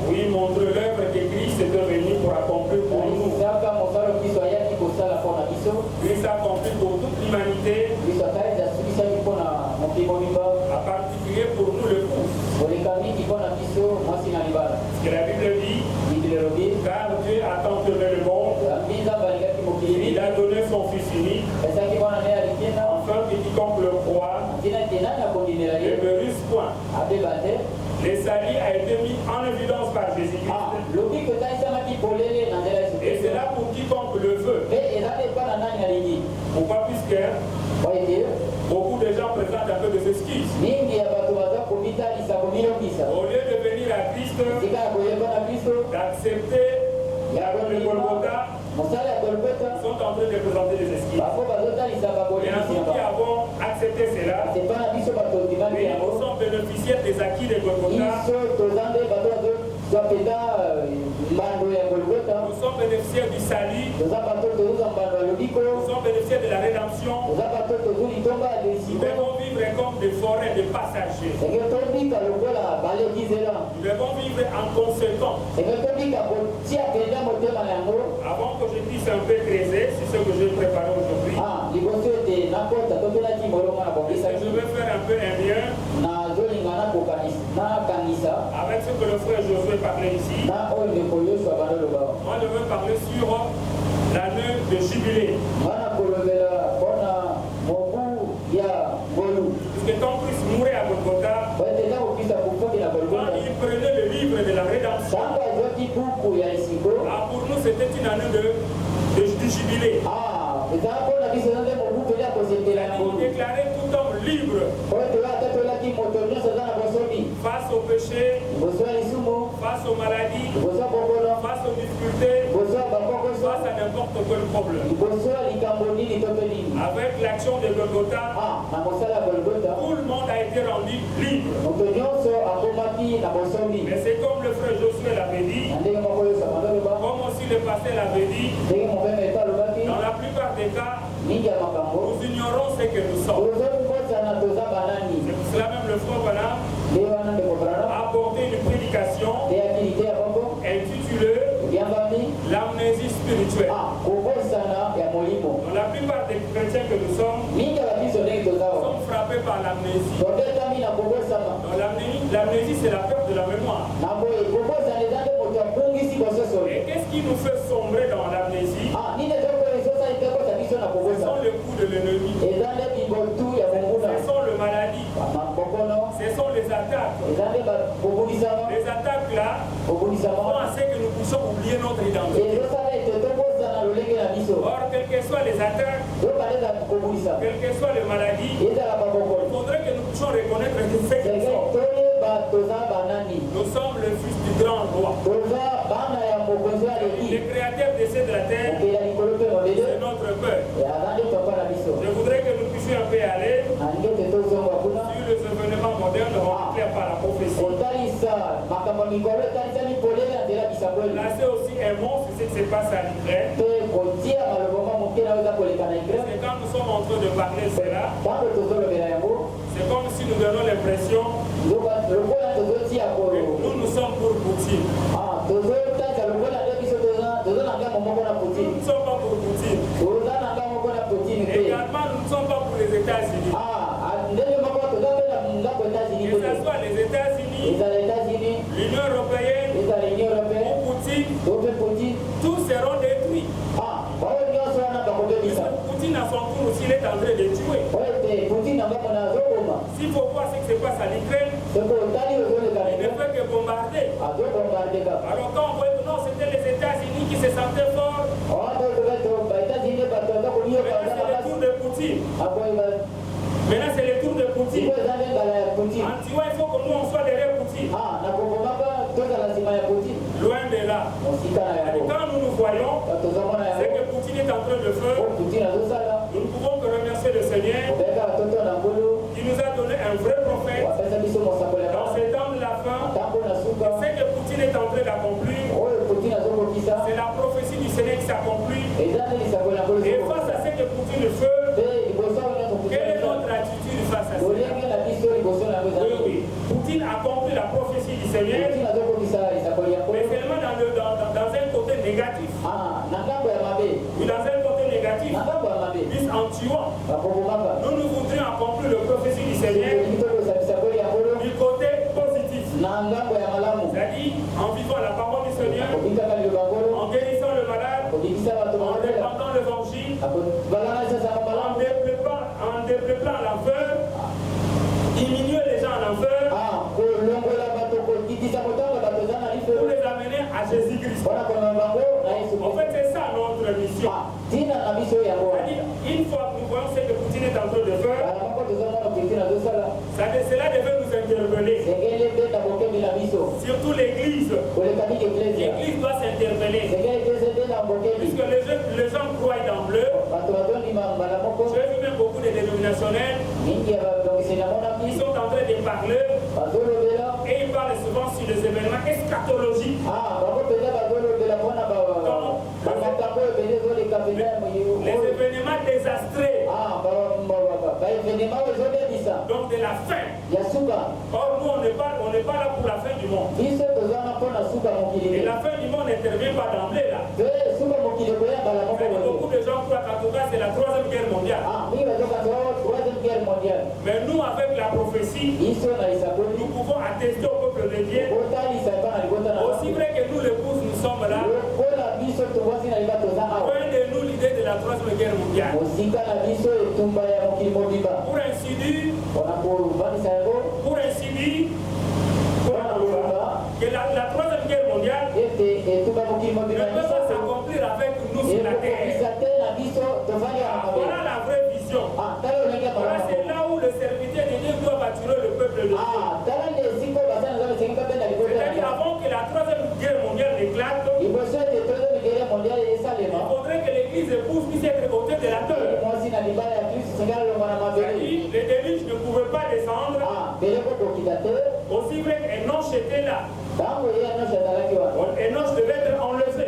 Oui, montre l'œuvre que Christ est venu pour accomplir pour nous. Christ a accompli pour toute l'humanité, en particulier pour nous le couple. Ce que la Bible dit, car Dieu a tant aimé le monde, il a donné son Fils unique, afin que quiconque le croit ne mérite point. Le salut a été mis en évidence par Jésus-Christ. Et c'est là pour quiconque le veut. Pourquoi? Puisque beaucoup de gens présentent un peu des excuses. Au lieu de venir à Christ, d'accepter le Golgotha, ils sont en train de présenter des excuses. Et à nous qui avons accepté cela, nous sommes bénéficiaires des acquis de Golgotha. Nous sommes bénéficiaires du salut. Nous sommes bénéficiaires de la rédemption. Nous devons vivre comme des forêts de passagers. Nous devons vivre en conséquence. Avant que je puisse un peu creuser, c'est ce que je vais préparer aujourd'hui. Je vais faire un peu un lien avec ce que le frère Josué parlait ici. Moi, je veux parler sur l'année de jubilé. Puisque quand Christ mourait à Golgotha, quand il prenait le livre de la rédemption, pour nous c'était une année de jubilé. Il déclarait tout homme libre face au péché, face aux maladies, face aux difficultés, face à n'importe quel problème. Avec l'action de Golgotha, tout le monde a été rendu libre. Mais c'est comme le frère Josué l'avait dit, comme aussi le pasteur l'avait dit, dans la plupart des cas, nous ignorons ce que nous sommes. C'est pour cela même le frère Branham a apporté une prédication intitulée l'amnésie spirituelle. Dans la plupart des chrétiens que nous sommes frappés par l'amnésie. L'amnésie, c'est la perte de la mémoire. Et qu'est-ce qui nous fait sombrer dans l'amnésie? Ce sont les coups de l'ennemi. Ce sont les maladies. Ce sont les attaques. Les attaques là font à ce que nous puissions oublier notre identité. Or, quelles que soient les attaques, quelles que soient les maladies, il faudrait que nous puissions reconnaître que c'est que nous sommes. Nous sommes le fils du grand roi. Le créateur des cieux de la terre, c'est notre Père. Je voudrais que nous puissions un peu aller sur les événements modernes remplis par la prophétie. Là, c'est aussi un mot sur ce qui se passe à l'Ukraine. C'est quand nous sommes en train de parler de cela, c'est comme si nous donnons l'impression que nous sommes pour Poutine. Nous ne sommes pas pour Poutine. Également, nous ne sommes pas pour les États-Unis. Que ce soit les États-Unis, l'Union européenne, ou Poutine, tous seront détruits. Poutine, à son tour aussi, il est en train de tuer. S'il faut voir ce qui se passe à l'Ukraine, il ne fait que bombarder. Alors quand on voit que non, c'était les États-Unis qui se sentaient forts, maintenant c'est le tour de Poutine. Maintenant c'est le tour de Poutine. Antiwa, il faut que nous on soit derrière Poutine. Loin de là. Et quand nous nous voyons, c'est que Poutine est en train de faire. Nous ne pouvons que remercier le Seigneur qui nous a donné un vrai prophète dans ces temps de la fin. Ce que Poutine est en train d'accomplir, c'est la prophétie du Seigneur qui s'accomplit. Et face à ce que Poutine fait, quelle est notre attitude face à cela? Oui. Poutine accomplit la prophétie du Seigneur. négatif. Oui, dans un côté négatif. Puis en tuant, nous voudrions accomplir le prophétie du Seigneur du côté positif. C'est-à-dire en vivant la parole du Seigneur, en guérissant le malade, en répandant l'évangile, en dépeuplant l'enfer, diminuer les gens en enfer, pour les amener à Jésus-Christ. En fait, c'est ça notre mission. C'est-à-dire, une fois que nous voyons ce que Poutine est en train de faire, cela devait nous interpeller. Surtout l'Église. L'Église doit s'interpeller. Puisque les gens croient d'emblée. J'ai vu même beaucoup de dénominationnels qui sont en train de parler et ils parlent souvent sur les événements eschatologiques. Les événements désastreux. Donc de la fin. Or nous on n'est pas là pour la fin du monde. Et la fin du monde n'intervient pas d'emblée là. Beaucoup de gens croient qu'en tout cas c'est la 3e guerre mondiale. Mais nous avec la prophétie, nous pouvons attester au peuple de Dieu. Aussi vrai que nous l'épouse nous sommes là. Point de nous l'idée de la 3e guerre mondiale. Pour ainsi dire, que la 3e guerre mondiale ne peut pas s'accomplir avec nous sur la terre. Voilà la vraie vision. Voilà, c'est là où le serviteur de Dieu doit bâtir le peuple de Dieu. C'est-à-dire avant que la 3e guerre mondiale éclate, il faudrait que l'Église épouse puisse être ôtée de la terre. Les déluges ne pouvaient pas descendre. Aussi vrai qu'Enoch était là. Enoch devait être enlevé.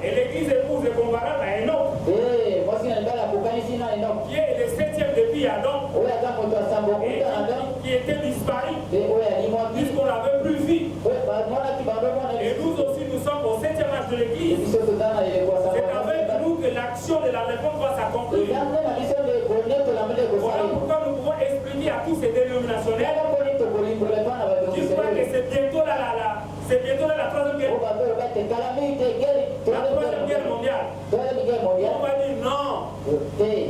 Et l'Église épouse est comparable à Enoch, qui est le 7e depuis Adam, et qui était disparu, puisqu'on n'avait plus vu. Et nous aussi, nous sommes au 7e âge de l'Église. C'est avec nous que l'action de l'enlèvement va s'accomplir. Voilà pourquoi nous pouvons expliquer à tous ces dénominationnels qui croient que c'est bientôt là, la 3e guerre. La 3e guerre mondiale. On va dire non.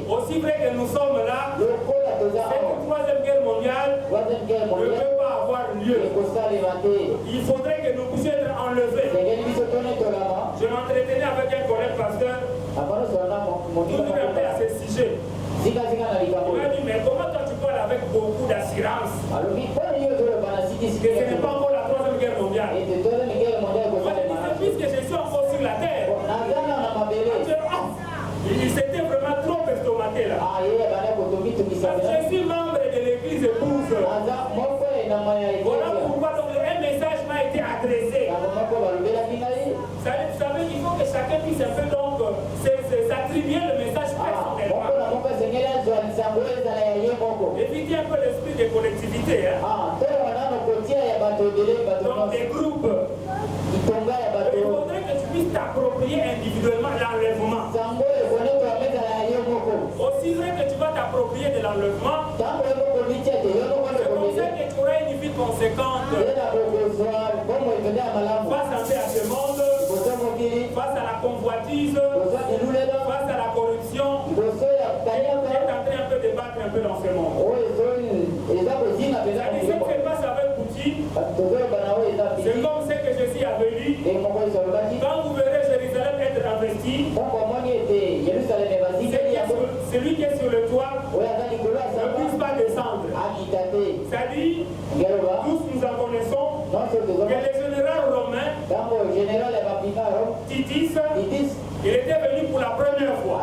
Aussi vrai que nous sommes là, cette 3e guerre mondiale ne peut pas avoir lieu. Il faudrait que nous puissions être enlevés. Je m'entretenais avec un collègue pasteur, toujours appelé à ce sujet. Il m'a dit, mais comment toi tu parles avec beaucoup d'assurance que ce n'est pas encore la 3e guerre mondiale? Puisque je suis encore sur la terre. Il s'était vraiment trop estomaqué là. Je suis membre de l'église épouse. Voilà pourquoi donc un message m'a été adressé. Vous savez, il faut que chacun puisse un peu donc s'attribuer le message personnellement. Éviter un peu l'esprit de collectivité. Donc des groupes. Il faudrait que tu puisses t'approprier individuellement l'enlèvement. Aussi vrai que tu vas t'approprier de l'enlèvement, c'est comme ça que tu auras une vie conséquente face à ce monde, face à la convoitise, face à la corruption. Tu es en train un peu de battre un peu dans ce monde. Ce qui se passe avec Poutine, c'est comme ce que je suis avenu. Quand vous verrez Jérusalem être investi, celui qui est sur le toit ne puisse pas descendre. C'est-à-dire, tous nous en connaissons que le général romain, Titus, il était venu pour la première fois.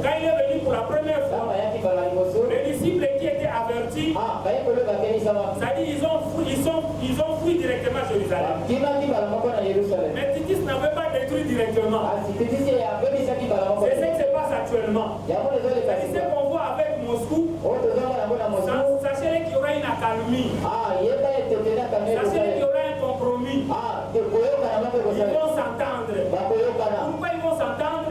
Quand il est venu pour la première fois, les disciples qui étaient avertis, c'est-à-dire ils ont fui directement à Jérusalem. Mais Titus n'avait pas détruit directement. C'est ce qui se passe actuellement. C'est ce qu'on voit avec Moscou. Sachez qu'il y aura une accalmie. Sachez qu'il y aura un compromis. vont s'entendre. Pourquoi ils vont s'entendre?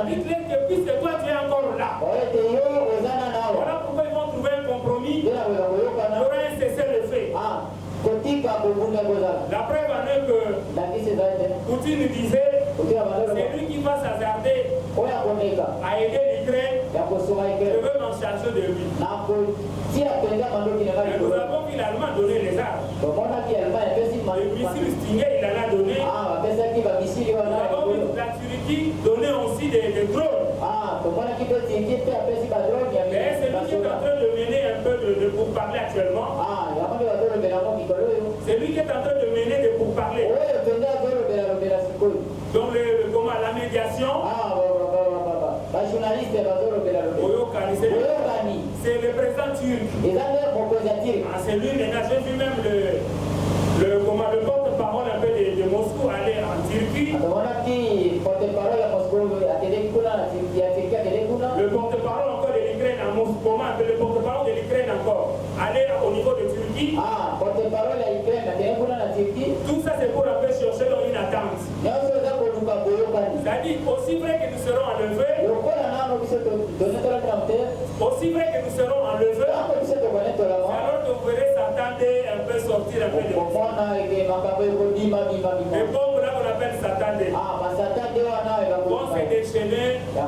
Dites-les que puisque toi tu es encore là. Voilà pourquoi ils vont trouver un compromis. Il y aura un cessez-le-feu. La preuve en est que Poutine disait c'est lui qui va s'hasarder à aider l'Ukraine. Je veux m'en charger de lui. Et nous avons vu l'Allemand donner les armes. Le missile Stinger, il en a donné. Nous avons vu la Turquie donner aussi des drones. Mais c'est lui qui est en train de mener un peu de pourparlers actuellement. C'est lui qui est en train de mener des pourparlers. Donc la médiation. C'est le président turc. C'est lui maintenant, j'ai vu même le porte-parole un peu de Moscou aller en Turquie. Le porte-parole encore de l'Ukraine en Moscou, le porte-parole de l'Ukraine encore, aller au niveau de Turquie. Tout ça c'est pour un peu chercher dans une attente. C'est-à-dire, aussi vrai que nous serons enlevés, aussi vrai que nous serons enlevés, alors que vous verrez Satan un peu sortir un peu de vous. Les bombes là qu'on appelle Satan vont se déchaîner au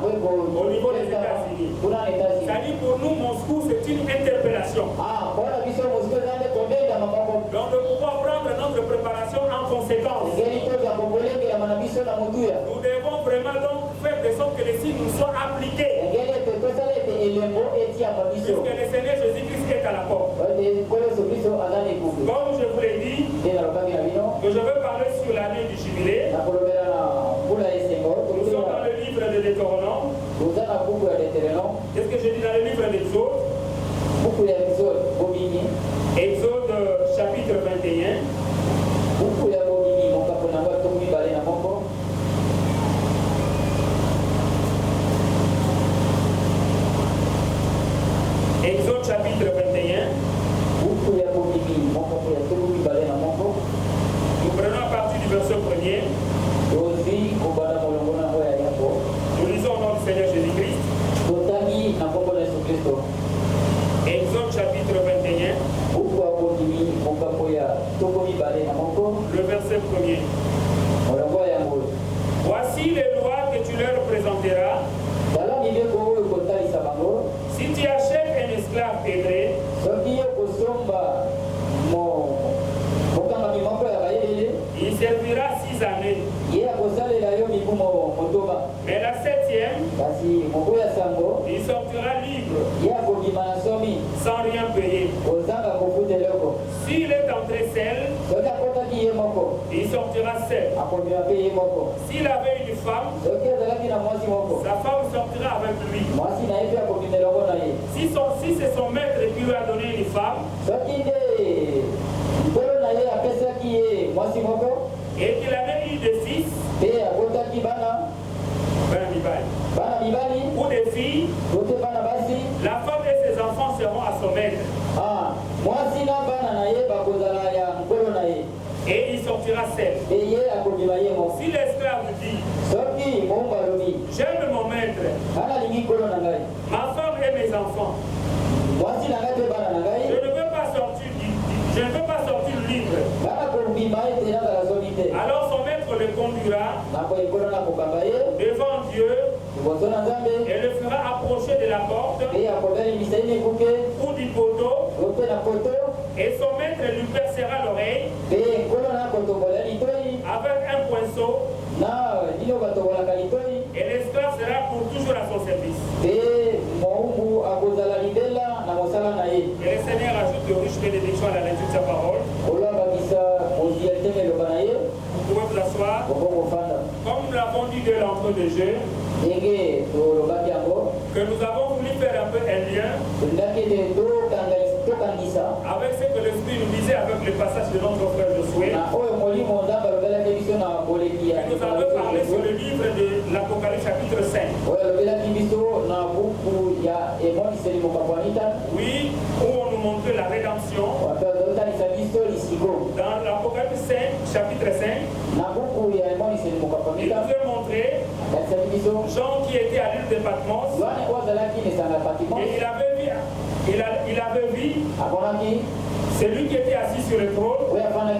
niveau des États-Unis. C'est-à-dire pour nous, Moscou, c'est une interpellation. Donc de pouvoir prendre notre préparation en conséquence. Nous devons vraiment donc faire de sorte que les signes nous soient appliqués. Puisque le Seigneur Jésus-Christ est à la porte. Comme je vous l'ai dit, que je veux parler sur l'année du jubilé. Nous sommes dans le livre de Deutéronome. Qu'est-ce que je dis dans le livre d'Exode? Exode chapitre 21. Exode chapitre 21. Nous prenons à partir du verset 1er. Nous lisons au nom du Seigneur Jésus-Christ. Exode chapitre 21. Le verset 1er. Voici les lois que tu leur présenteras. Si tu achètes un esclave hébreu, il servira 6 années. Mais la 7e, il sortira libre, sans rien payer. S'il est entré seul, il sortira seul. S'il avait une femme, sa femme sortira avec lui. Si c'est son maître qui lui a donné une femme, et qu'il avait eu des fils, ou des filles, la femme et ses enfants seront à son maître. Et il sortira seul. Si l'esclave dit, j'aime mon maître, ma femme et mes enfants, je ne veux pas sortir libre. Alors son maître le conduira devant Dieu et le fera approcher de la porte ou du poteau, et son maître lui percera l'oreille avec un poinçon, et l'esclave sera pour toujours à son service. Et le Seigneur ajoute de riches bénédictions à la lecture de sa parole. Vous pouvez vous asseoir. Comme nous l'avons dit de l'entrée de jeu, que nous avons voulu faire un peu un lien avec ce que l'Esprit nous disait avec le passage de notre frère Josué. Et nous avons parlé sur le livre de l'Apocalypse chapitre 5. Oui, où on nous montrait la rédemption. Dans l'Apocalypse 5, chapitre 5, il nous a montré Jean qui était à l'île de Patmos et il avait vu celui qui était assis sur le trône,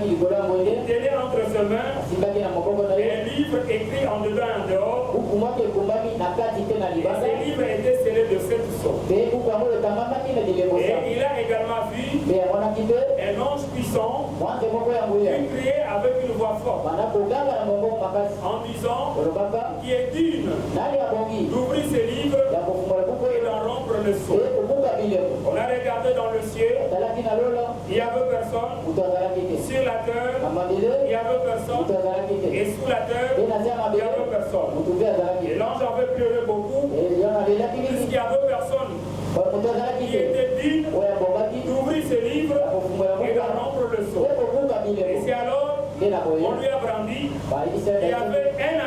il tenait entre ses mains un livre écrit en dedans et en dehors. Et ce livre était scellé de 7 sceaux. Et il a également vu un ange puissant qui criait avec une voix forte en disant qui est digne d'ouvrir ce livre et d'en rompre le sceau. On a regardé dans le ciel, il n'y avait personne. Sur la terre, il n'y avait personne. Et sous la terre, il n'y avait personne. Et l'ange avait pleuré beaucoup, puisqu'il n'y avait personne qui était digne d'ouvrir ce livre et d'en rompre le sceau. Et c'est alors on lui a brandi, il y avait un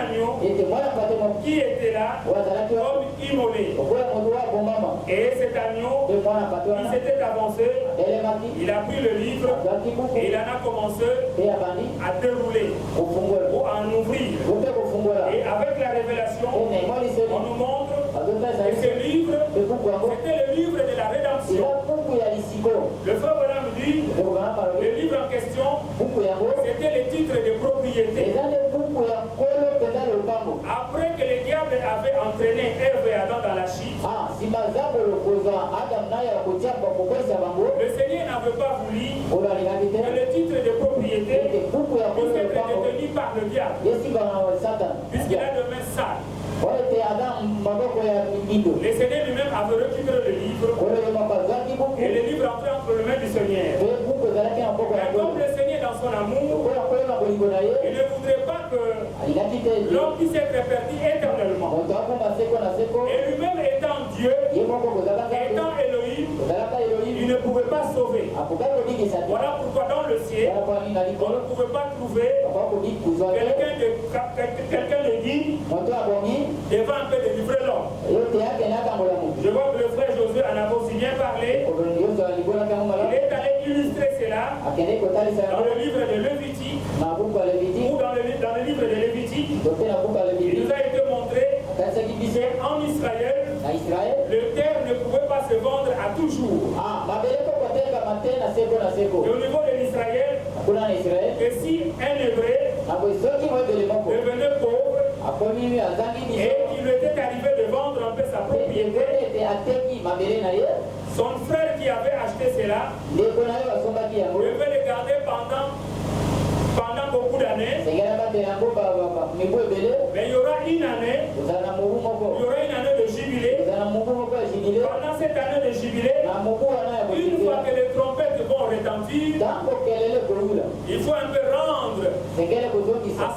agneau qui était là comme immolé. Et cet agneau, il s'était avancé, il a pris le livre et il en a commencé à dérouler ou à en ouvrir. Et avec la révélation, on nous montre que ce livre, c'était le livre de la rédemption. Le frère Branham dit, le livre en question, c'était le titre de propriété. Après que le diable avait entraîné Ève et Adam dans la chute, le Seigneur n'avait pas voulu que le titre de propriété puisse être détenu par le diable, puisqu'il a de mains sales. Le Seigneur lui-même avait récupéré le livre et le livre entrait entre les mains du Seigneur. Mais comme le Seigneur dans son amour, il ne voudrait pas que l'homme puisse être perdu éternellement. Et lui-même étant Dieu, étant Elohim, il ne pouvait pas sauver. Voilà pourquoi dans le ciel, on ne pouvait pas trouver quelqu'un de digne devant un peu délivrer l'homme. Je vois que le frère Josué en a aussi bien parlé. Il est allé illustrer cela dans le livre de Lévitique ou dans le livre de Lévitique. Il nous a été montré qu'en Israël, le terre ne pouvait pas se vendre à toujours. Et au niveau de l'Israël, que si un Hébreu devenait pauvre et qu'il lui était arrivé de vendre un peu sa propriété, son frère qui avait acheté cela devait le garder pendant beaucoup d'années. Mais il y aura une année de jubilé. Pendant cette année de jubilé, une fois que les trompettes vont retentir, il faut un peu rendre à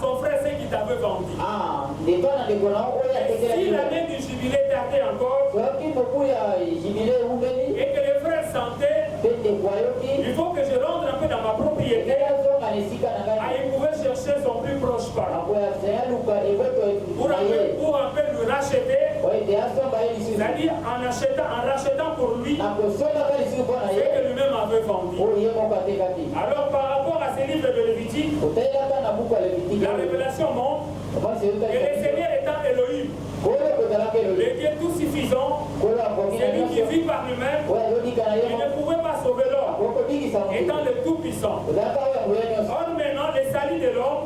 son frère ce qu'il t'avait vendu. Si l'année du jubilé tardait encore et que les frères sentaient, il faut que je rentre un peu dans ma propriété. Il pouvait chercher son plus proche parent pour un peu lui racheter, c'est-à-dire en rachetant pour lui ce que lui-même avait vendu. Alors par rapport à ces livres de Lévitique, la révélation montre que le Seigneur étant Elohim, le Dieu tout suffisant, celui qui vit par lui-même, il ne pouvait pas sauver l'homme, étant le tout puissant. Or maintenant, le salut de l'homme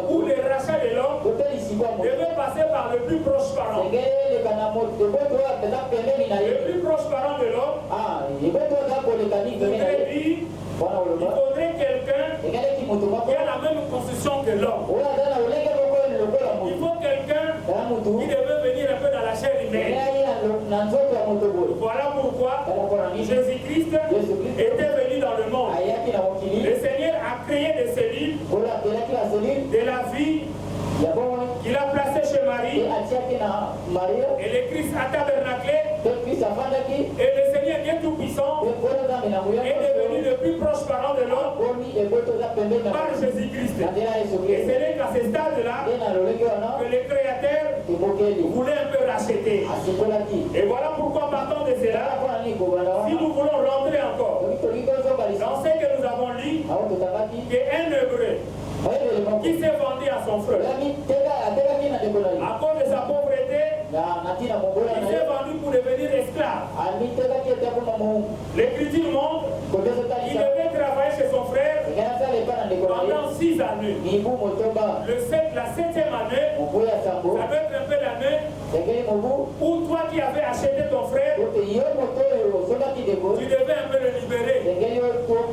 ou le rachat de l'homme devait passer par le plus proche parent. Le plus proche parent de l'homme voudrait dire, il faudrait quelqu'un qui a la même constitution que l'homme. Il faut quelqu'un qui devait venir un peu dans la chair humaine. Voilà pourquoi Jésus-Christ était venu dans le monde. Le Seigneur a créé de ces livres de la vie qu'il a placé chez Marie. Et le Christ a tabernaclé. Et le Seigneur Dieu Tout-Puissant est devenu le plus proche parent de l'homme par Jésus-Christ. Et ce n'est qu'à ce stade-là que le Créateur voulait un peu racheter. Et voilà pourquoi partant de cela, si nous voulons rentrer encore dans ce que nous avons lu, qu'un Hébreu qui s'est vendu à son frère à cause de sa pauvreté, il s'est vendu pour devenir esclave. L'Écriture montre qu'il devait travailler chez son frère pendant 6 années. La 7e année, ça doit être un peu l'année où toi qui avais acheté ton frère, tu devais un peu le libérer.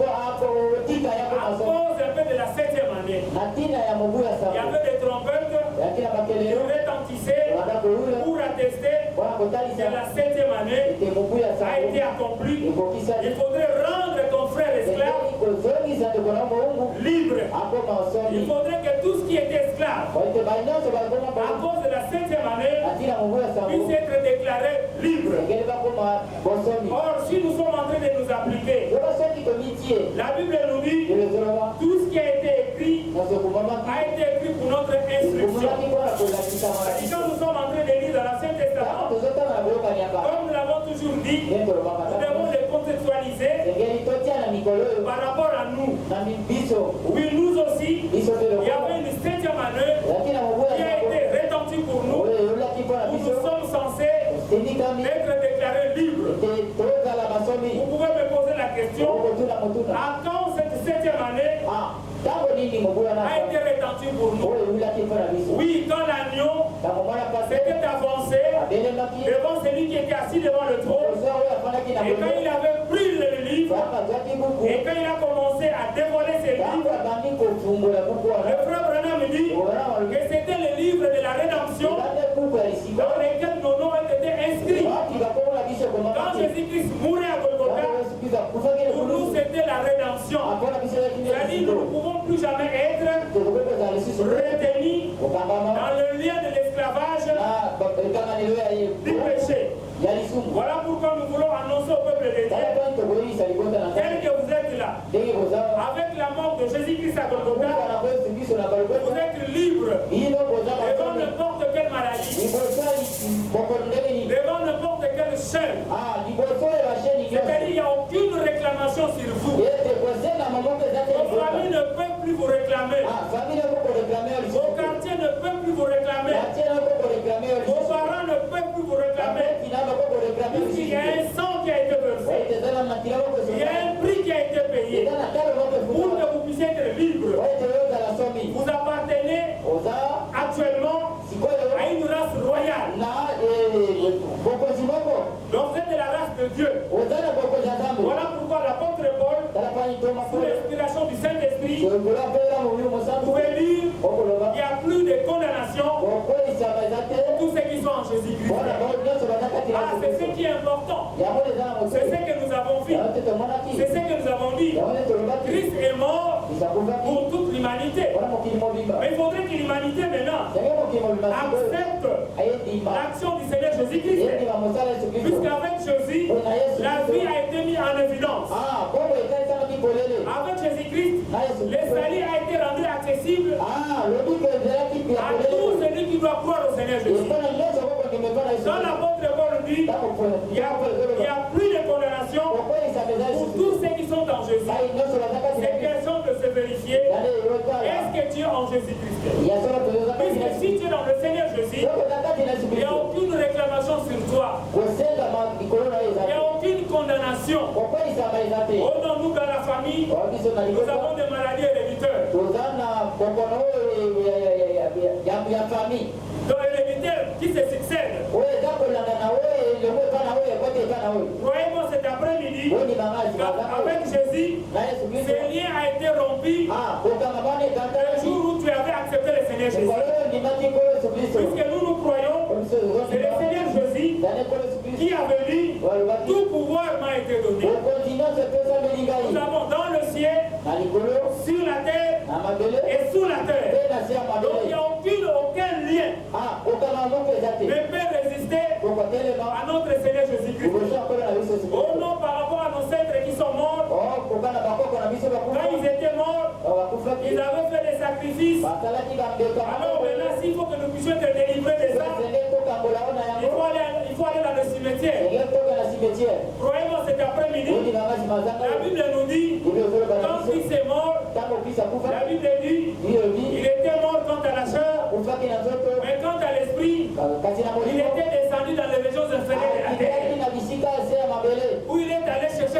À cause un peu de la 7e année, il y avait des trompettes qui retentissaient pour attester que la 7e année a été accomplie. Il faudrait rendre ton frère esclave libre. Il faudrait que tout ce qui était esclave à cause de la 7e année puisse être déclaré libre. Or, si nous sommes en train de nous appliquer, la Bible nous dit tout ce qui a été écrit a été écrit pour notre instruction. Quand nous sommes en train de lire dans l'Ancien Testament, comme nous l'avons toujours dit, nous devons les contextualiser par rapport à nous. Oui, nous aussi, il y avait une 7e année qui a été retentie pour nous, où nous sommes censés être déclarés libres. Vous pouvez me poser la question, à quand cette 7e année a été retentie pour nous? Oui, quand l'agneau s'était avancé devant celui qui était assis devant le trône, et quand il avait pris le livre, et quand il a commencé à dévoiler ses livres, le frère Branham me dit que c'était le livre de la rédemption dans lequel nos noms ont été inscrits. Quand Jésus-Christ mourait à Golgotha, pour nous c'était la rédemption. C'est-à-dire nous ne pouvons plus jamais être retenus dans le lien de l'esclavage du péché. Voilà pourquoi nous voulons annoncer au peuple de Dieu, tel que vous êtes là, avec la mort de Jésus-Christ à Golgotha, vous êtes libre devant n'importe quelle maladie, devant n'importe quelle chaîne. C'est-à-dire qu'il n'y a aucune réclamation sur vous. Vos familles ne peuvent plus vous réclamer. Vos quartiers ne peuvent plus vous réclamer. Vos parents ne peuvent plus vous réclamer. Il y a un sang qui a été versé. Il y a un prix qui a été payé pour que vous puissiez être libre. Vous appartenez actuellement à une race royale. Donc vous êtes de la race de Dieu. Voilà pourquoi l'apôtre Paul, sous l'inspiration du Saint-Esprit, pouvait dire qu'il n'y a plus de condamnation pour tous ceux qui sont en Jésus-Christ. Ah, c'est ce qui est important. C'est ce que nous avons vu. C'est ce que nous avons dit. Christ est mort pour toute l'humanité. Mais il faudrait que l'humanité maintenant accepte l'action du Seigneur Jésus-Christ. Puisqu'avec Jésus, la vie a été mise en évidence. Avec Jésus-Christ, le salut a été rendu accessible à tous ceux qui doivent croire au Seigneur Jésus. Dans l'apôtre Paul dit, il n'y a plus de condamnation pour tous ceux qui sont en Jésus. C'est question de se vérifier. Est-ce que tu es en Jésus-Christ? Puisque si tu es dans le Seigneur Jésus, il n'y a aucune réclamation sur toi. Il n'y a aucune condamnation. Oh non, nous dans la famille, nous avons des maladies héréditaires. Donc héréditaires qui se succèdent. Croyez-moi cet après-midi, avec Jésus, ce lien a été rompu le jour où tu avais accepté le Seigneur Jésus. Puisque nous croyons, c'est le Seigneur Jésus qui avait dit, tout pouvoir m'a été donné. Nous avons dans le ciel, sur la terre et sous la terre. Donc il n'y a aucun lien ne peut résister à notre Seigneur Jésus-Christ. Oh non, par rapport à nos ancêtres qui sont morts, quand ils étaient morts, ils avaient fait des sacrifices. Alors maintenant, s'il faut que nous puissions être délivrés de ça, il faut aller dans le cimetière. Croyez-moi cet après-midi, la Bible nous dit, quand Christ est mort,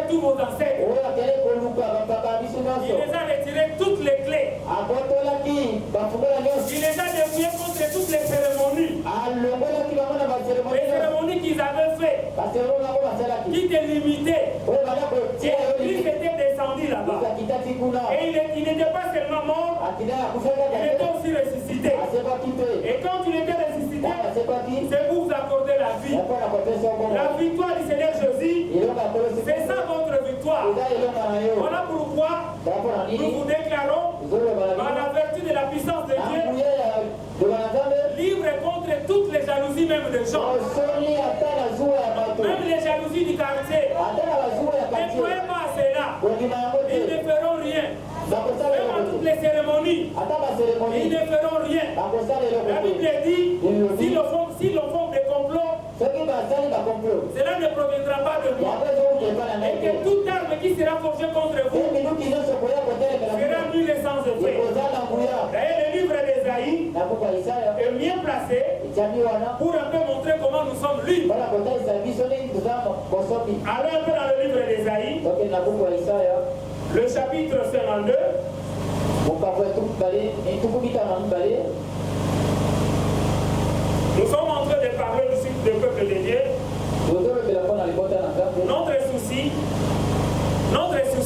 tous vos ancêtres. Il les a retiré toutes les clés. Il les a dépouillés contre toutes les cérémonies. Les cérémonies qu'ils avaient faites, qui te limitaient. Et Christ était descendu là-bas. Et il n'était pas seulement mort, il était aussi ressuscité. Et quand il était ressuscité, c'est pour vous accorder la vie. La victoire du Seigneur Jésus, c'est ça votre victoire. Voilà pourquoi nous vous déclarons, par la vertu de la puissance de Dieu, libre contre toutes les jalousies même des gens. Même les jalousies du quartier. Ne croyez pas à cela. Ils ne feront rien. Même à toutes les cérémonies, ils ne feront rien. La Bible dit, si l'on forme des complots, cela ne proviendra pas de moi. Et que toute arme qui sera forgée contre vous sera nulle et sans effet. D'ailleurs, le livre d'Ésaïe est bien placé pour un peu montrer comment nous sommes libres. Allons un peu dans le livre d'Ésaïe, le chapitre 52. Nous sommes en train de parler du cycle du peuple de Dieu. Notre souci,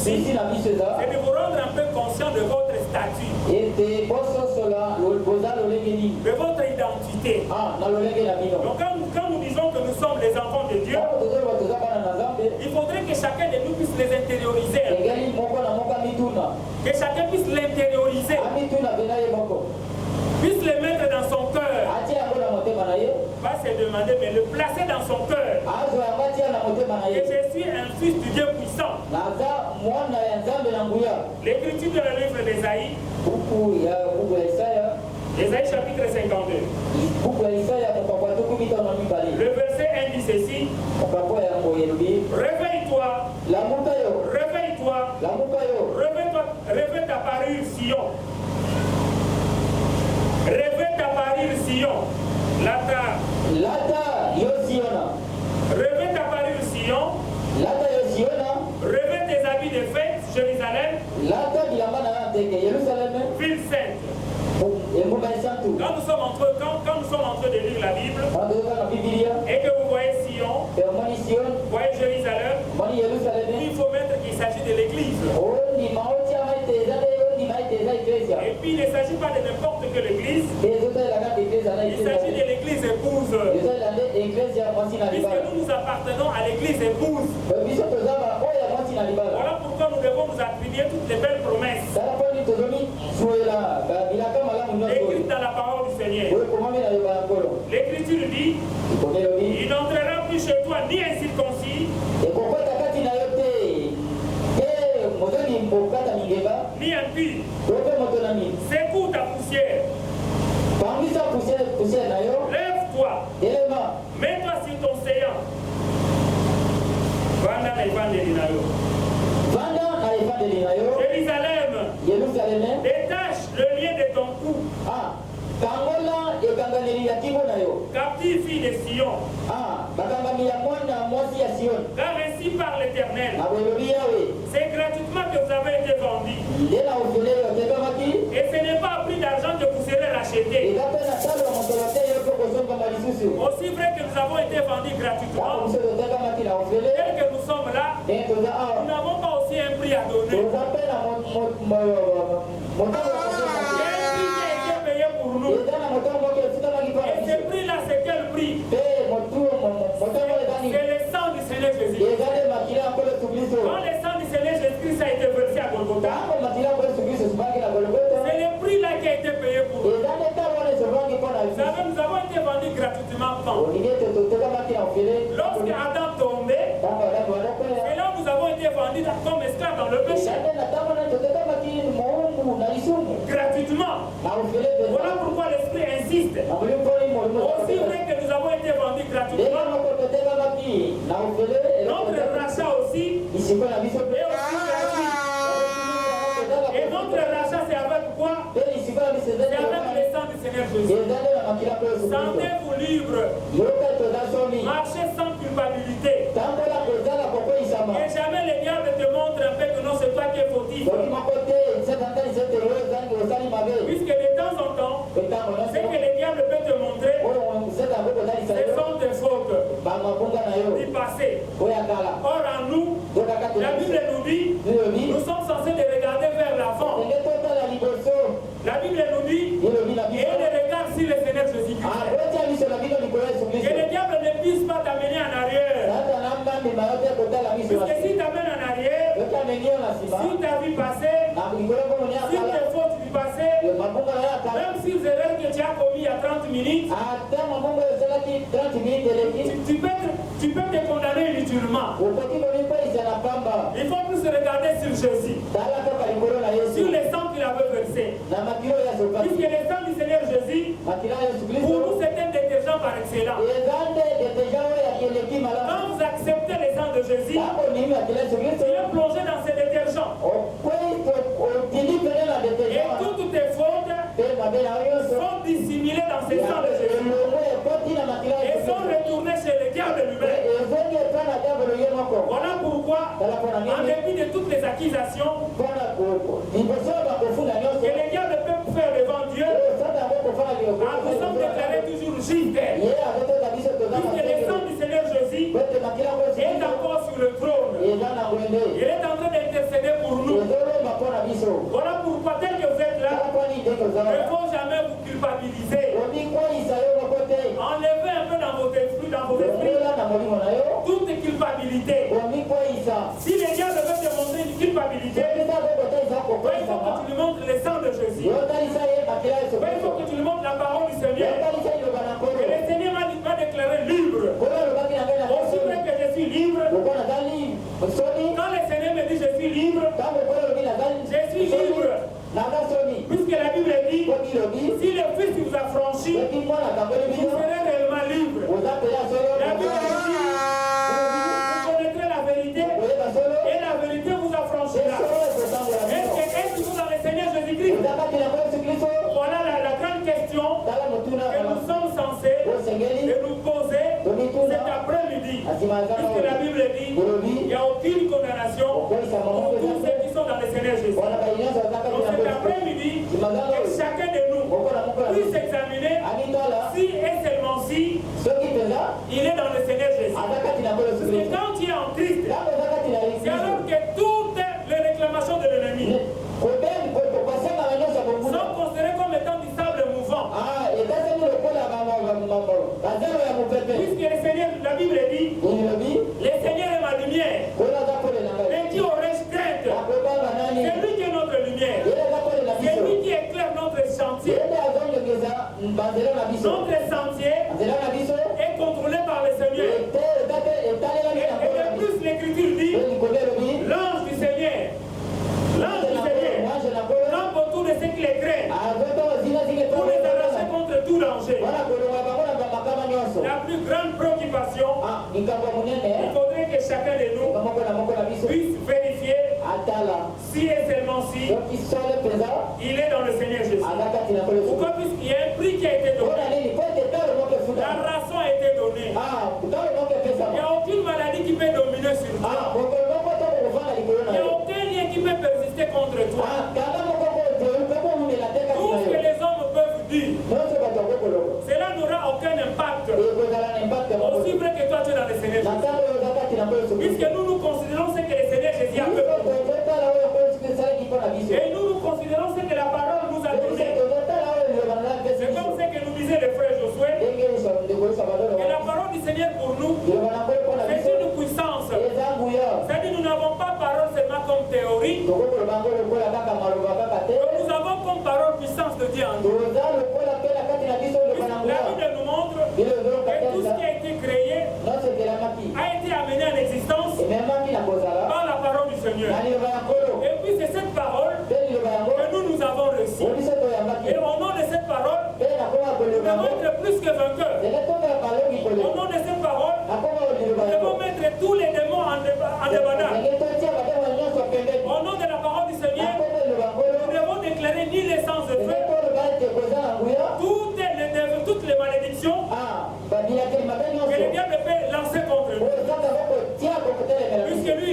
c'est de vous rendre un peu conscient de votre statut, de votre identité. Donc quand nous disons que nous sommes les enfants de Dieu, il faudrait que chacun de nous puisse les intérioriser. Que chacun puisse l'intérioriser. Puisse le mettre dans son cœur. Pas se demander, mais le placer dans son cœur. Et je suis un fils du Dieu puissant. L'écriture dans le livre d'Ésaïe, Ésaïe chapitre 52. Le verset 1 dit ceci. Réveille-toi. Réveille-toi. Réveille-toi. Réveille ta parure Sion. Réveille ta parure Sion. Lata Yosiona. Réveille ta parure Sion. Lata Yosiona. Réveille tes habits de fête, Jérusalem. Lata Jérusalem. Ville sainte. Quand nous sommes en train de lire la Bible et que vous voyez Sion, vous voyez Jérusalem, il faut mettre qu'il s'agit de l'église. Et puis il ne s'agit pas de n'importe quelle église, il s'agit de l'église épouse. Puisque nous appartenons à l'église épouse. Voilà pourquoi nous devons nous attribuer toutes les belles promesses écrites dans la parole du Seigneur. L'Écriture dit, il n'entrera plus chez toi ni incirconcis, ni impie. Secoue ta poussière. Lève-toi. Mets-toi sur ton séant. Jérusalem, détache le lien de ton cou. Captive fille de Sion. Car ainsi par l'Éternel, c'est gratuitement que vous avez été vendus. Et ce n'est pas à prix d'argent que vous serez rachetés. Aussi vrai que nous avons été vendus gratuitement, tel que nous sommes là, nous n'avons pas aussi un prix à donner. Pour nous. Et ce prix-là, c'est quel prix? C'est le sang du Seigneur Jésus. Quand le sang du Seigneur Jésus-Christ a été versé à Golgotha, c'est le prix-là qui a été payé pour nous. Vous savez, nous avons été vendus gratuitement quand? Lorsque Adam tombait, et là nous avons été vendus comme esclaves dans le péché. Gratuitement. Voilà pourquoi l'Esprit insiste. Aussi vrai que nous avons été vendus gratuitement, notre rachat aussi est aussi gratuit. Et notre rachat, c'est avec quoi? C'est avec le sang du Seigneur Jésus. Sentez-vous libre. Marchez sans culpabilité. jamais le diable te montre un peu que non, c'est toi qui es fautif. Puisque de temps en temps, ce que le diable peut te montrer, ce sont tes fautes du passé. Or en nous, la Bible nous dit, nous sommes censés de regarder vers l'avant. La Bible nous dit, et le regard sur le Seigneur Jésus-Christ. Que le diable ne puisse pas t'amener en arrière. Puisque si t'amène en arrière, si ta vie passée, si tes fautes du passé, même si les erreurs que tu as commis il y a 30 minutes, tu peux te condamner inutilement. Il faut plus regarder sur Jésus, sur le sang qu'il avait versé. Puisque le sang du Seigneur Jésus, pour nous c'est un détergent par excellence. Quand vous acceptez le sang de Jésus, tu es plongé dans ce détergent. Et toutes tes fautes sont dissimulées dans ce sang de Jésus. Et sont retournées chez le diable lui-même. Voilà pourquoi, en dépit de toutes les accusations que le diable peut faire devant Dieu, nous sommes déclarés toujours justes. Puisque le sang du Seigneur Jésus est encore sur le trône. Il est en train d'intercéder pour nous. Voilà pourquoi, tel que vous êtes là, il ne faut jamais vous culpabiliser. Enlevez un peu dans votre esprit, toute culpabilité. Si le diable veut te montrer une culpabilité, il faut que tu lui montres le sang de Jésus. Il faut que tu lui montres la parole du Seigneur. Et le Seigneur m'a déclaré libre. Aussi vrai que je suis libre, quand le Seigneur me dit je suis libre, je suis libre. Puisque la Bible dit, si le Fils vous a franchi, vous serez réellement libre. La Bible dit, vous connaîtrez la vérité et la vérité vous affranchira. Est-ce que vous dans le Seigneur Jésus-Christ? Voilà la grande question que nous sommes censés de nous poser cet après-midi. Puisque la Bible dit, il n'y a aucune condamnation pour tous ceux qui sont dans le Seigneur Jésus. Donc cet après-midi, que chacun de nous puisse examiner si et seulement si il est dans le Seigneur Jésus. Parce que quand tu es en Christ, c'est alors que toutes les réclamations de l'ennemi sont considérées comme étant du sable mouvant. Puisque le Seigneur, la Bible dit, le Seigneur est ma lumière. Et qui aurais-je crainte? C'est lui qui est notre lumière. C'est lui qui éclaire notre chantier. Notre sentier est contrôlé par le Seigneur. Et de plus, l'Écriture dit, l'ange du Seigneur campe autour de ceux qui les craignent pour les arracher contre tout danger. La plus grande préoccupation, il faudrait que chacun de nous puisse vérifier si et seulement si il est dans le Seigneur Jésus. Pourquoi? Puisqu'il y a un prix qui a été donné. La rançon a été donnée. Il n'y a aucune maladie qui peut dominer sur toi. Il n'y a aucun lien qui peut persister contre toi. Tout ce que les hommes peuvent dire, cela n'aura aucun impact. Aussi vrai que toi tu es dans le Seigneur Jésus. Puisque nous considérons ce que le Seigneur Jésus a fait. Et nous considérons ce que la parole nous a donné. C'est comme ce que nous disait le frère Josué. Que la parole du Seigneur pour nous, c'est une puissance. C'est-à-dire nous n'avons pas parole seulement comme théorie. Nous avons comme parole puissance de Dieu en nous. La Bible nous montre que tout ce qui a été créé a été amené en existence par la parole du Seigneur. Et puis c'est cette parole que nous avons reçue. Et au nom de cette parole, nous devons être plus que vainqueurs. Au nom de cette parole, nous devons mettre tous les démons en débandade. Au nom de la parole du Seigneur, nous devons déclarer ni l'essence de feu, toutes les malédictions que le diable peut lancer contre nous. Puisque lui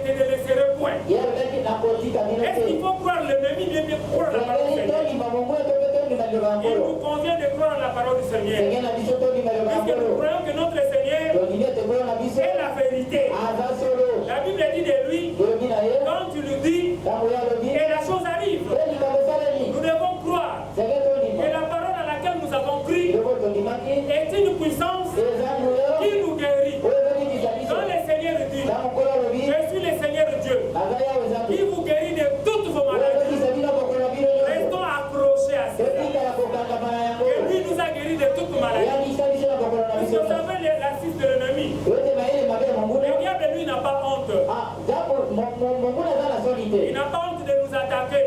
te délaisserai point. Est-ce qu'il faut croire l'ennemi, bien croire la parole du Seigneur? Il nous convient de croire la parole du Seigneur. Puisque nous croyons que notre Seigneur est la vérité. La Bible dit de lui, quand tu le dis, et la chose arrive. Nous devons croire que la parole à laquelle nous avons cru est une puissance qui nous guérit. Quand le Seigneur dit, je suis le Seigneur Dieu, qui vous guérit de toutes vos maladies, restons accrochés à cela. Et lui nous a guéri de toutes maladies. Puisque vous savez l'assise de l'ennemi, le diable lui n'a pas honte. Il n'a pas honte de nous attaquer.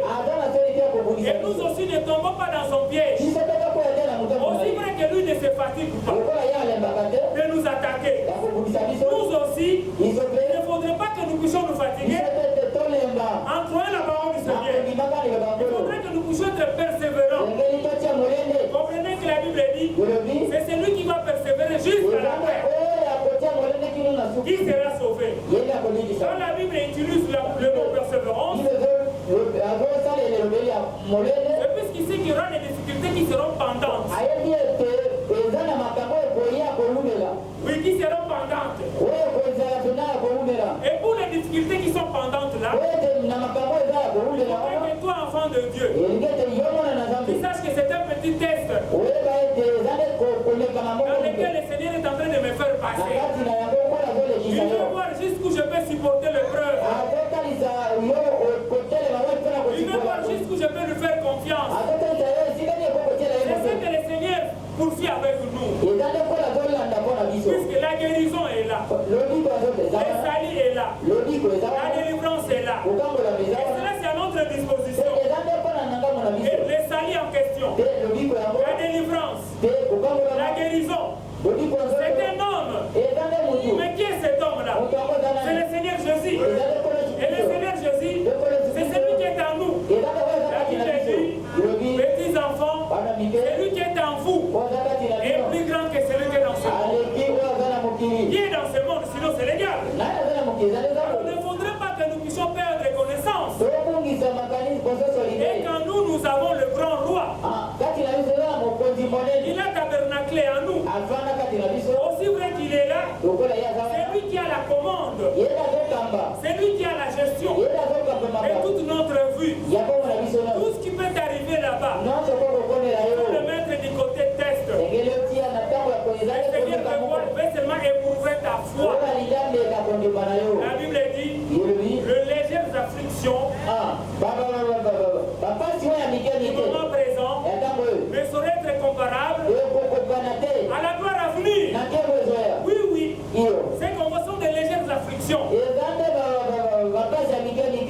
Et nous aussi ne tombons pas dans son piège. Aussi vrai que lui ne se fatigue pas de nous attaquer. Nous aussi, il ne faudrait pas que nous puissions nous fatiguer en croyant la parole du Seigneur. Il faudrait que nous puissions être persévérants. Comprenez que la Bible dit, c'est celui qui va persévérer jusqu'à la fin qui sera sauvé. Quand la Bible utilise le mot persévérance, c'est puisqu'il sait qu'il y aura des difficultés qui seront pendantes. Oui, qui seront pendantes. Et pour les difficultés qui sont pendantes là, il faudrait que toi, enfant de Dieu, tu saches que c'est un petit test dans lequel le Seigneur est en train de me faire passer. Je veux voir jusqu'où je peux supporter l'épreuve. Je veux voir jusqu'où je peux lui faire confiance. Je sais que le Seigneur poursuit avec nous. Puisque la guérison est là. Le salut est là. La délivrance est là. Et cela, c'est à notre disposition. Et le salut en question, la délivrance, la guérison, c'est un homme. Mais qui est cet homme-là? C'est le Seigneur Jésus. Et le Seigneur Jésus, c'est celui qui est en nous. La Bible dit, petits enfants, celui qui est en vous est plus grand que celui qui est dans ce monde. Qui est dans ce monde, sinon c'est légal. Il ne faudrait pas que nous puissions perdre connaissance. Et quand nous avons le grand roi, il a tabernaclé en nous. Aussi vrai qu'il est là, c'est lui qui a la commande. C'est lui qui a la gestion. Et toute notre vue. Tout ce qui peut arriver là-bas, il faut le mettre du côté test. Le Seigneur veut seulement éprouver ta foi. La Bible dit, le légères afflictions du moment présent ne saurait être comparable à la gloire à venir. Oui, oui. C'est qu'on ressent des légères afflictions. Il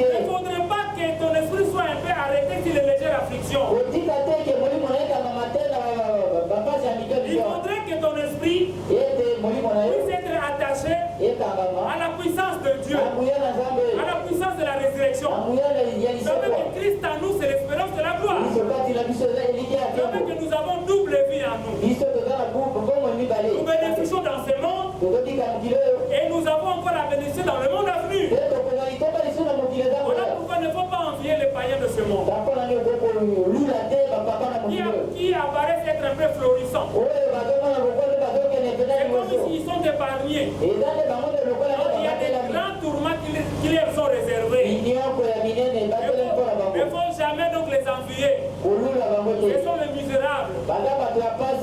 ne faudrait pas que ton esprit soit un peu arrêté sur les légères afflictions. Il faudrait que ton esprit puisse être attaché à la puissance de Dieu, à la puissance de la résurrection. Vous savez que Christ en nous, c'est l'espérance de la gloire. Vous savez que nous avons double vie en nous. Nous bénéficions dans ce monde et nous avons encore à bénéficier dans le monde à venir. Voilà pourquoi il ne faut pas envier les païens de ce monde qui apparaissent être un peu florissants. C'est comme s'ils sont épargnés. Il y a des grands tourments qui leur sont réservés. Il ne faut jamais donc les envier. Ce sont les misérables.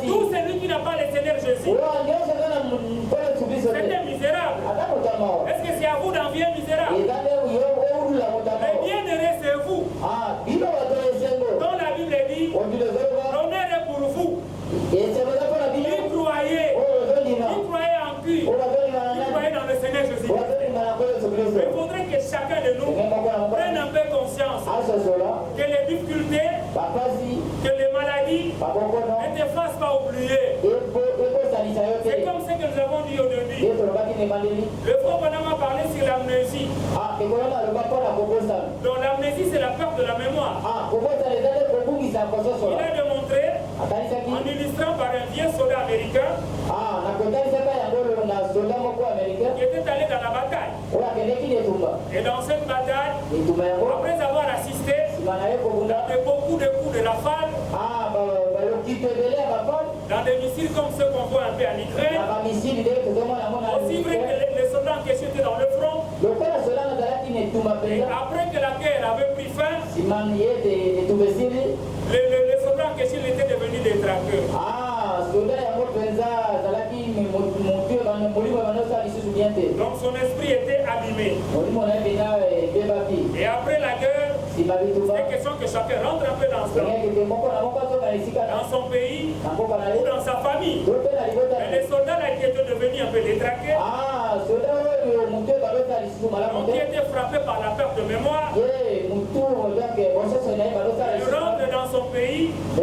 Tout celui qui n'a pas le Seigneur Jésus, c'est un misérable. Est-ce que c'est à vous d'envier un misérable? Mais bienheureux c'est vous. Dont la Bible dit, l'honneur est pour vous. Y croyez. Y croyez en qui? Y croyez dans le Seigneur Jésus. Il faudrait que chacun de nous prenne un peu conscience que les difficultés, que les maladies ne te fassent pas oublier. C'est comme ce que nous avons dit au début. Le frère Bonhomme a parlé sur l'amnésie. Donc l'amnésie, c'est la perte de la mémoire. Il a démontré, en illustrant par un vieux soldat américain qui était allé dans la bataille. Et dans cette bataille, après avoir assisté à beaucoup de coups de rafale, dans des missiles comme ceux qu'on voit un peu en Ukraine, aussi vrai que les soldats en question étaient dans le front, et après que la guerre avait pris fin, les soldats en question étaient devenus des traqueurs. Donc son esprit était abîmé. Et après la guerre, c'est question que chacun rentre un peu dans son pays ou dans sa famille. Mais les soldats là qui étaient devenus un peu détraqués, qui étaient frappés par la perte de mémoire, ils rentrent dans son pays, mais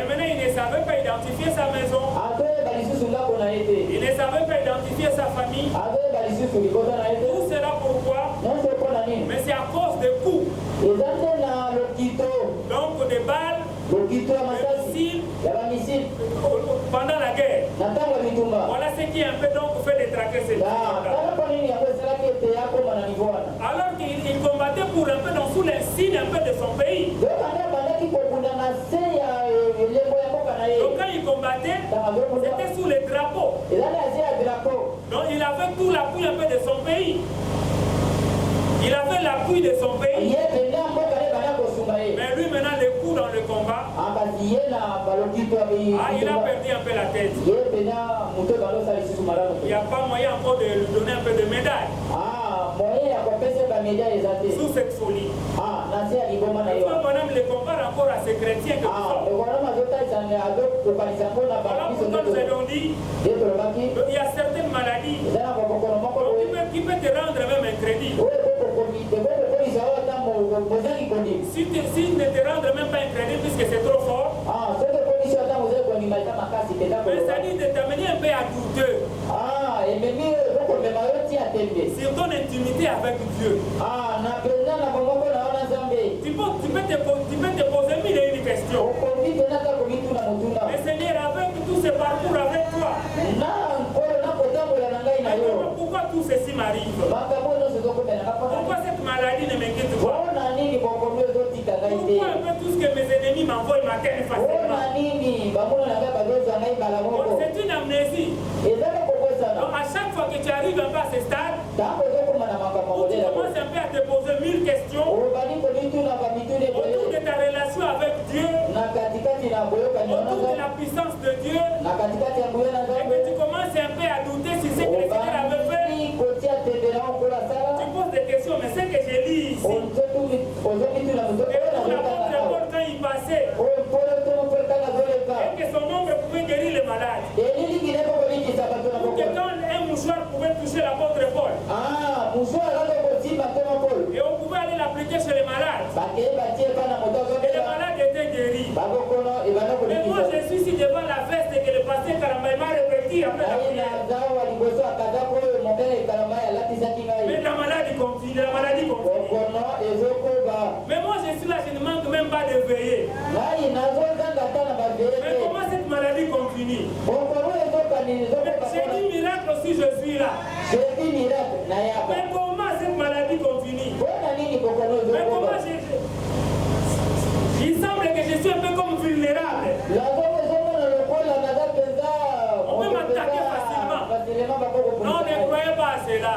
maintenant il ne savait pas identifier sa maison. Il ne savait pas identifier sa famille. Tout cela pourquoi? Mais c'est à cause des coups. Donc des balles, des missiles pendant la guerre. Voilà ce qui un peu donc fait détraquer ces gens-là. Alors qu'il combattait pour un peu dans sous les signes un peu de son pays. Donc quand il combattait, c'était sous les drapeaux. Donc il avait tout l'appui un peu de son pays. Il avait l'appui de son pays. Mais lui maintenant les coups dans le combat, il a perdu un peu la tête. Il n'y a pas moyen encore de lui donner un peu de médaille. Sous cette folie. Les combats encore à ces chrétiens que nous sommes. Voilà pourquoi nous avons dit il y a certaines maladies qui peuvent te rendre même incrédule. Si ne te rendre même pas incrédule puisque c'est trop fort, mais ça dit de t'amener un peu à douteux sur ton intimité avec Dieu. Tu peux te poser mille et une questions. Mais Seigneur, avec tout ce parcours avec toi, pourquoi tout ceci m'arrive? Pourquoi cette maladie ne m'inquiète pas? Pourquoi un peu tout ce que mes ennemis m'envoient m'atteint facilement? C'est une amnésie. Donc à chaque fois que tu arrives un peu à ce stade, où tu commences un peu à te poser mille questions autour de ta relation avec Dieu, autour de la puissance de Dieu, et que tu commences un peu à douter si c'est que le Seigneur avait fait. Tu poses des questions, mais c'est que je lis ici. Et pour l'apôtre Paul, quand il passait, et que son ombre pouvait guérir les malades. Ou que quand un mouchoir pouvait toucher l'apôtre Paul, et on pouvait aller l'appliquer chez les malades, et les malades étaient guéris. Mais moi je suis ici devant la veste que le pasteur Karamba m'a répété après la prière. Mais la maladie continue, Mais moi je suis là, je ne manque même pas de veiller. Mais comment cette maladie continue? J'ai dit miracle aussi, je suis là. Mais comment cette maladie continue? Mais comment il semble que je suis un peu comme vulnérable. On peut m'attaquer facilement. Non, ne croyez pas à cela.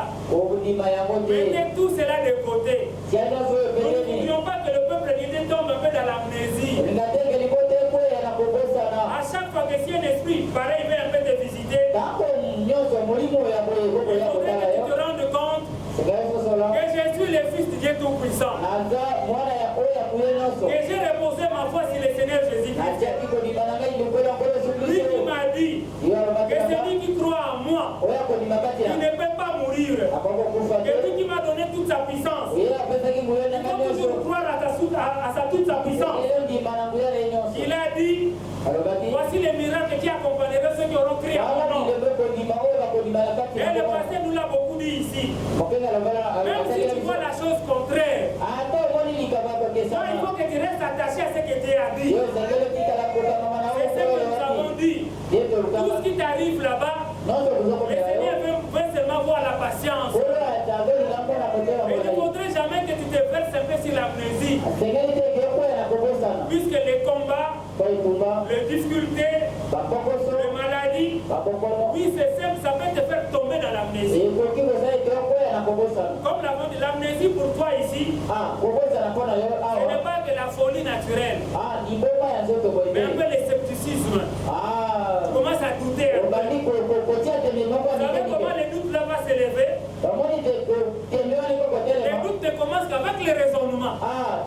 Mettez tout cela de côté. Nous n'oublions pas que le peuple d'Israël tombe un peu dans l'amnésie. À chaque fois que si un esprit pareil vient un peu te visiter, il faudrait que tu te rendes compte que je suis le Fils du Dieu Tout-Puissant. Que j'ai reposé ma foi sur le Seigneur Jésus-Christ. Lui qui m'a dit que celui qui croit en moi, il ne peut pas mourir. Que lui qui m'a donné toute sa puissance, il faut toujours croire à toute sa puissance. Il a dit, voici les miracles qui accompagneront ceux qui auront crié à mon nom. Et le passé nous l'a beaucoup dit ici. Même si tu vois la chose contraire, il faut que tu restes attaché à ce que Dieu a dit. C'est ce que nous avons dit. Tout ce qui t'arrive là-bas, le Seigneur veut seulement voir la patience. l'amnésie. Puisque les combats, les difficultés, les maladies, oui c'est simple, ça peut te faire tomber dans l'amnésie. Comme l'amnésie pour toi ici, ce n'est pas que la folie naturelle, mais un peu le scepticisme. Tu commences à douter. Vous savez comment les doutes là va s'élever? Les doutes ne commencent qu'avec les raisonnements.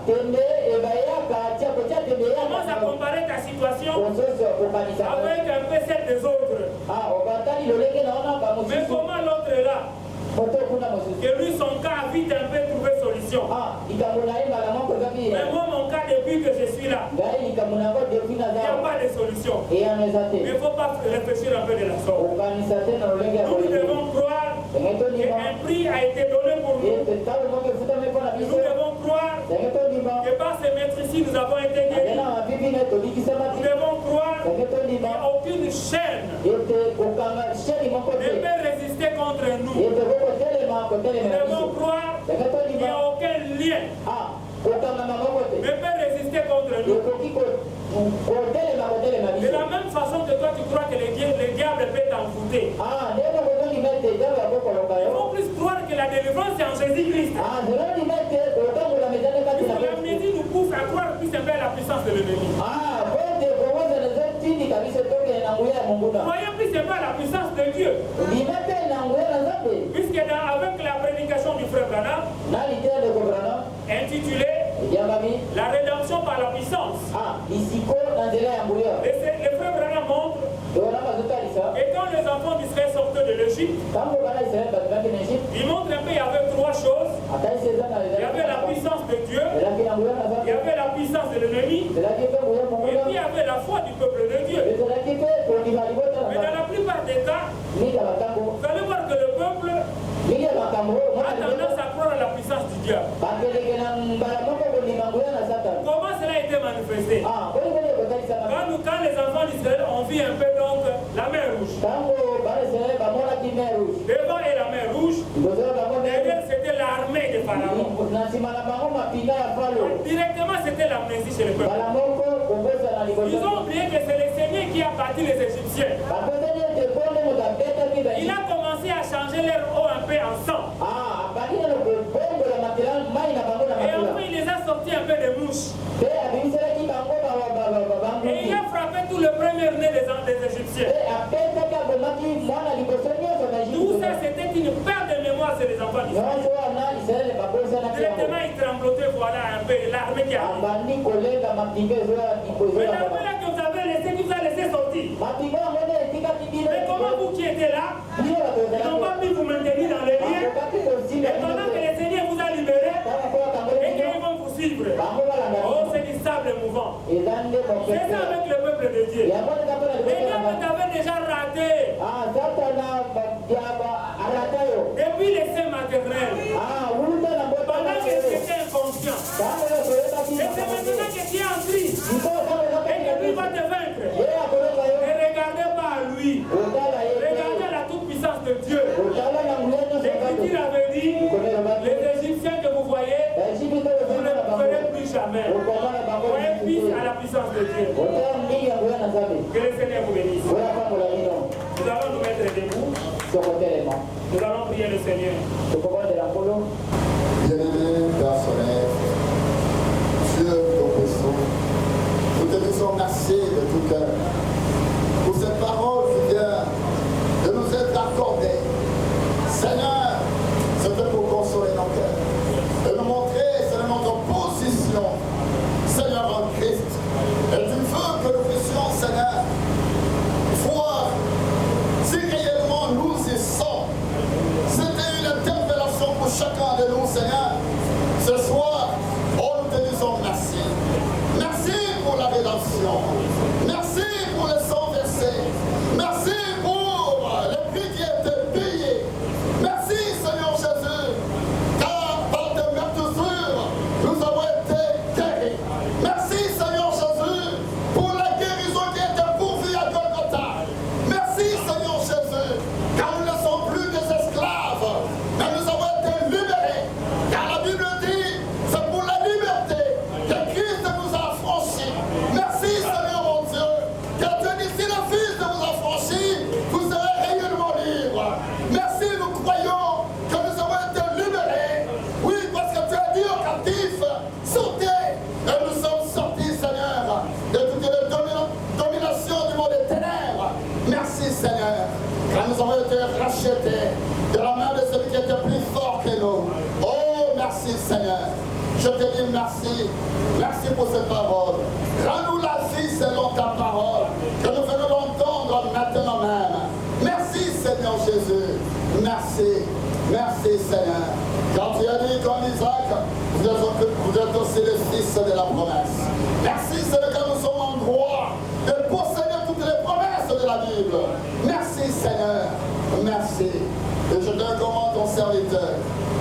Tu commences à comparer ta situation avec un peu celle des autres. Mais comment l'autre est là? Que lui, son cas a vite un peu trouvé solution. Mais moi, mon cas, depuis que je suis là, il n'y a pas de solution. Mais il ne faut pas réfléchir un peu de la sorte. Nous devons croire qu'un prix a été donné pour nous. Nous devons croire que par ces maîtres ici, nous avons été guéris. Nous devons croire qu'il n'y a aucune chaîne ne peut résister contre nous. Nous devons croire qu'il n'y a aucun lien ne peut résister contre nous. De la même façon que toi tu crois que le diable peut t'envoûter, il faut plus croire que la délivrance est en Jésus-Christ. L'amnésie nous pousse à croire plus un peu à la puissance de l'ennemi. Voyons plus un peu à la puissance de Dieu. Puisque avec la prédication du frère Branham, intitulée La rédemption par la puissance, le frère Branham montre et quand les enfants d'Israël sortaient de l'Égypte, il montre un peu qu'il y avait trois choses. Il y avait la puissance de Dieu, il y avait la puissance de l'ennemi, et puis il y avait la foi du peuple de Dieu. Mais dans la plupart des cas, vous allez voir que le peuple a tendance à croire à la puissance du diable. Comment cela a été manifesté? Quand les enfants d'Israël ont vu un peu donc la mer rouge. Devant est la mer rouge, derrière c'était l'armée de Pharaon. Directement c'était l'amnésie chez le peuple. Ils ont oublié que c'est le Seigneur qui a bâti les Égyptiens. Il a commencé à changer leur eau un peu en sang. Et après il les a sortis un peu de mouches. Et il a frappé tout le premier né des Égyptiens. Tout ça c'était une perte de mémoire chez les enfants d'Israël. Directement ils tremblotaient, voilà un peu l'armée qui arrive. Mais l'armée là que vous avez laissé, qui vous a laissé sortir. Mais comment vous qui étiez là, ils n'ont pas pu vous maintenir dans les liens. Et pendant que le Seigneur vous a libéré, et qu'ils vont vous suivre. Oh, c'est du sable mouvant. C'est ça avec le peuple de Dieu. Les gars, vous avez déjà raté. Depuis les seins maternels. Pendant que c'était inconscient. Et c'est maintenant que tu es en crise. Et que lui va te vaincre. Et regardez pas à lui. Regardez la toute puissance de Dieu. L'Écriture avait dit, les Égyptiens que vous voyez, vous ne verrez plus jamais. Voyez plus à la puissance de Dieu. Que le Seigneur vous bénisse. Nous allons nous mettre debout. Nous allons prier le Seigneur. Bien-aimé Père Soleil, Dieu Tout-Puissant, nous te disons merci de tout cœur pour cette parole qui vient de nous être accordée. Seigneur, c'était pour consoler nos cœurs et nous montrer seulement notre position, Seigneur en Christ. Et tu veux que nous puissions, Seigneur, voir si réellement nous y sommes. C'était une interpellation pour chacun de nous, Seigneur. Ce soir, oh, nous te disons merci. Merci pour la rédemption. Merci pour le sang versé. Merci pour le prix qui a été payé. Merci, Seigneur Jésus, car par tes meurtrissures, nous avons été guéris. Merci, Seigneur Jésus, pour la guérison qui a été pourvue à Golgotha. Merci, Seigneur Jésus, car nous ne sommes plus des esclaves, mais nous avons été libérés. Car la Bible dit, merci Seigneur. Je te dis merci. Merci pour cette parole. Rends-nous la vie selon ta parole. Que nous venons l'entendre maintenant même. Merci Seigneur Jésus. Merci. Merci Seigneur. Quand tu as dit comme Isaac, vous êtes aussi les fils de la promesse. Merci Seigneur que nous sommes en droit de posséder toutes les promesses de la Bible. Merci Seigneur. Merci. Et je te recommande ton serviteur.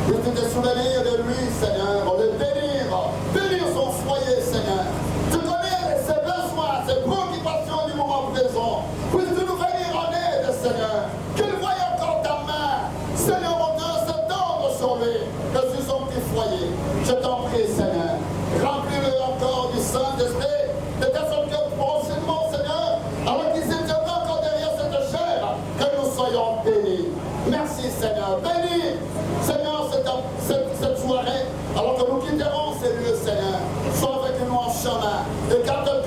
Je te souvenir de lui, Seigneur, de bénir son foyer, Seigneur. Tu connais ses besoins, ses préoccupations du moment présent. Puisses-tu nous venir en aide, Seigneur. Qu'il voie encore ta main, Seigneur mon Dieu, s'étendre sur lui, que sur son petit foyer. Je t'en prie, Seigneur. Remplis-le encore du Saint-Esprit, de ta sorte que prochainement, Seigneur, alors qu'il s'étiendra encore derrière cette chair, que nous soyons bénis. Merci, Seigneur. Bénis, Seigneur, cette soirée, alors que nous quitterons ces lieux, Seigneur. Sois avec nous en chemin. Écarte